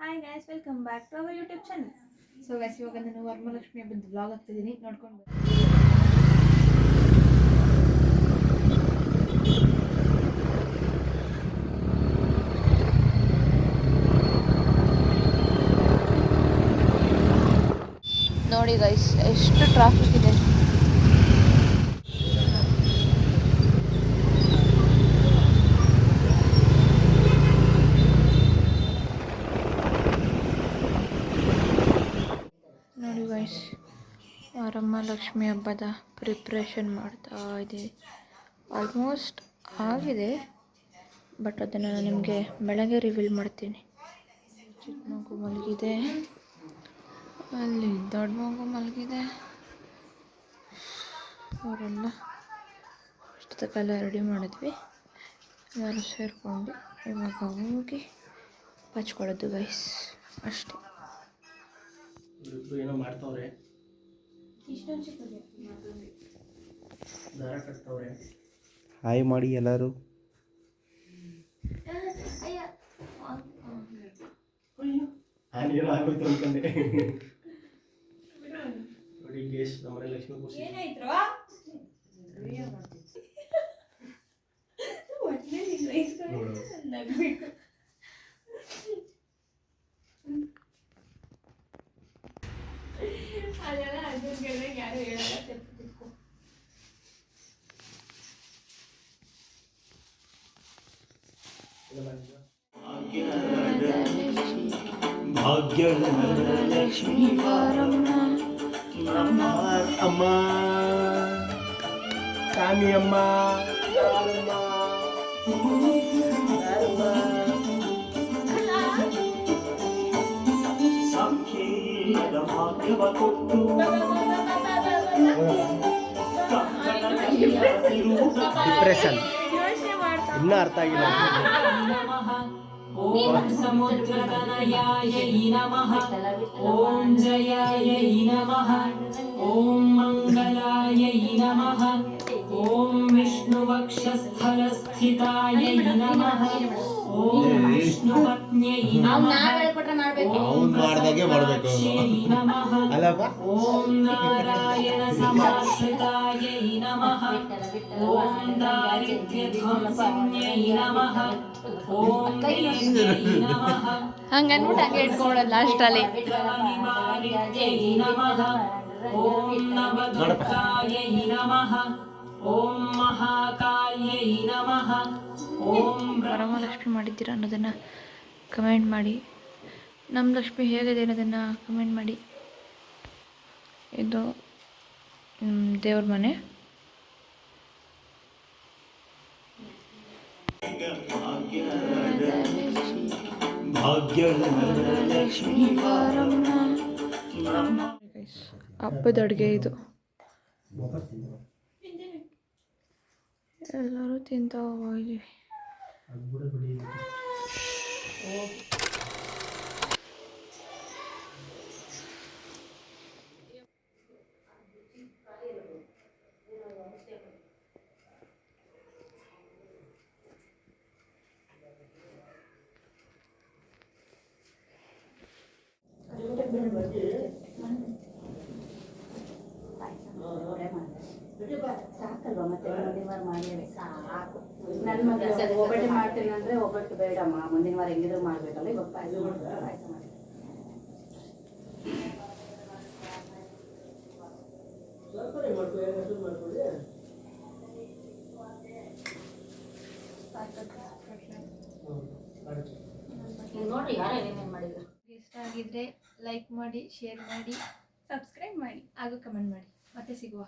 Hi guys, welcome back to our YouTube channel. So guys, ಇವಾಗ ನಾನು ವರಮಹಾಲಕ್ಷ್ಮಿ ಹಬ್ಬದ vlog ಹಾಕ್ತಿದ್ದೀನಿ, ನೋಡ್ಕೊಂಡು ನೋಡಿ ಗೈಸ್, ಎಷ್ಟು ಟ್ರಾಫಿಕ್ ಇದೆ. ನೋಡಿ ಗೈಸ್, ವರಮಹಾಲಕ್ಷ್ಮಿ ಹಬ್ಬದ ಪ್ರಿಪ್ರೇಷನ್ ಮಾಡ್ತಾ ಇದ್ದೀವಿ. ಆಲ್ಮೋಸ್ಟ್ ಆಗಿದೆ, ಬಟ್ ಅದನ್ನು ನಾನು ನಿಮಗೆ ಬೆಳಗ್ಗೆ ರಿವೀಲ್ ಮಾಡ್ತೀನಿ. ಚಿಕ್ಕ ಮಗು ಮಲಗಿದೆ, ಅಲ್ಲಿ ದೊಡ್ಡ ಮಗು ಮಲಗಿದೆ. ಅವರೆಲ್ಲ ಅಷ್ಟೊತ್ತಕ್ಕೆಲ್ಲ ರೆಡಿ ಮಾಡಿದ್ವಿ. ಎಲ್ಲರೂ ಸೇರಿಕೊಂಡು ಇವಾಗ ಹೋಗಿ ಹಚ್ಕೊಳ್ಳೋದು ಗೈಸ್, ಅಷ್ಟೇ. ಏನೋ ಮಾಡ್ತವ್ರೆ, ದಾರ ಕಟ್ತವ್ರೆ. ಹಾಯ್ ಮಾಡಿ ಎಲ್ಲರೂ. ಆಗೋಯ್ತು ಅನ್ಕೊಂಡೆ. ನೋಡಿ ಗೇಶ್, ನಮ್ಮನೆ ಲಕ್ಷ್ಮೀ ಕೂರ್ಸಿ ಅದೆಲ್ಲ ಅರ್ಜುನ್ಗೆ ಯಾರು ಹೇಳಲ್ಲ. ಭಾಗ್ಯಲಕ್ಷ್ಮಿ ಬಾರಮ್ಮ ಅಮ್ಮ, ಸ್ವಾಮಿ ಅಮ್ಮ, ಸಂಖ್ಯೆಯಿಲ್ಲದ ಭಾಗ್ಯವ ಕೊಟ್ಟು ಡಿಪ್ರೆಷನ್ ಇನ್ನೂ ಅರ್ಥ ಆಗಿಲ್ಲ. ಓಂ ಸಮುದ್ರತನಯಾಯೈ ನಮಃ, ಓಂ ಜಯಾಯೈ ನಮಃ, ಓಂ ಮಂಗಲಾಯೈ ನಮಃ, ಓಂ ವಿಷ್ಣುವಕ್ಷಸ್ಥಲಸ್ಥಿತಾಯೈ ನಮಃ, ಓಂ ವಿಷ್ಣುಪತ್ನ್ಯೈ ನಮಃ, ಓಂ ವಸವಕ್ಷೈ ನಮಃ, ಓಂ ನಾರಾಯಣ ಸಮಾಶ್ರಿತಾಯೈ ನಮಃ, ಓಂ ದಾರಿದ್ರ್ಯಧ್ವಂಸಿನ್ಯೈ ನಮಃ, ಓಂ ದೇವ್ಯೈ ನಮಃ, ಹಂಗನ್ಬಿಟ್ಟು ಹಂಗೆ ಇಟ್ಕೊಳ್ಳೋದು ಲಾಸ್ಟಲ್ಲಿ. ನಿವಾರಿತ್ಯೈ ನಮಃ, ಓಂ ನವದುರ್ಗಾಯೈ ನಮಃ, ಓಂ ಮಹಾಕಾಲ್ಯೈ ನಮಃ, ಓಂ ವರಮಹಾಲಕ್ಷ್ಮಿ ಮಾಡಿದ್ದೀರಾ ಅನ್ನೋದನ್ನು ಕಮೆಂಟ್ ಮಾಡಿ. ನಮ್ಮ ಲಕ್ಷ್ಮಿ ಹೇಗಿದೆ ಅನ್ನೋದನ್ನು ಕಮೆಂಟ್ ಮಾಡಿ. ಇದು ದೇವ್ರ ಮನೆ. ಭಾಗ್ಯಲಕ್ಷ್ಮಿ ಬಾರಮ್ಮ. ಹಬ್ಬದ ಅಡುಗೆ ಇದು. ಎಲ್ಲರೂ ತಿಂತಾ ಹೋಗಿದ್ದೀವಿ. ಸಾಕಲ್ವಾ, ಮತ್ತೆ ಮುಂದಿನ ವಾರ ಮಾಡಿ ಸಾಕು. ನನ್ನ ಮಗ ಒಬ್ಬಟ್ಟು ಮಾಡ್ತೀನಿ ಅಂದರೆ ಒಬ್ಬಟ್ಟು ಬೇಡಮ್ಮ, ಮುಂದಿನ ವಾರ ಹೆಂಗಿದ್ರು ಮಾಡಬೇಕಲ್ಲ. ಇವಾಗ ಪಾಯಸ ಮಾಡಿ ನೋಡ್ರಿ ಯಾರು ಏನೇನು ಮಾಡಿದ್ರು. ಇಷ್ಟ ಆಗಿದ್ರೆ ಲೈಕ್ ಮಾಡಿ, ಶೇರ್ ಮಾಡಿ, ಸಬ್ಸ್ಕ್ರೈಬ್ ಮಾಡಿ ಹಾಗೂ ಕಮೆಂಟ್ ಮಾಡಿ. ಮತ್ತೆ ಸಿಗುವ.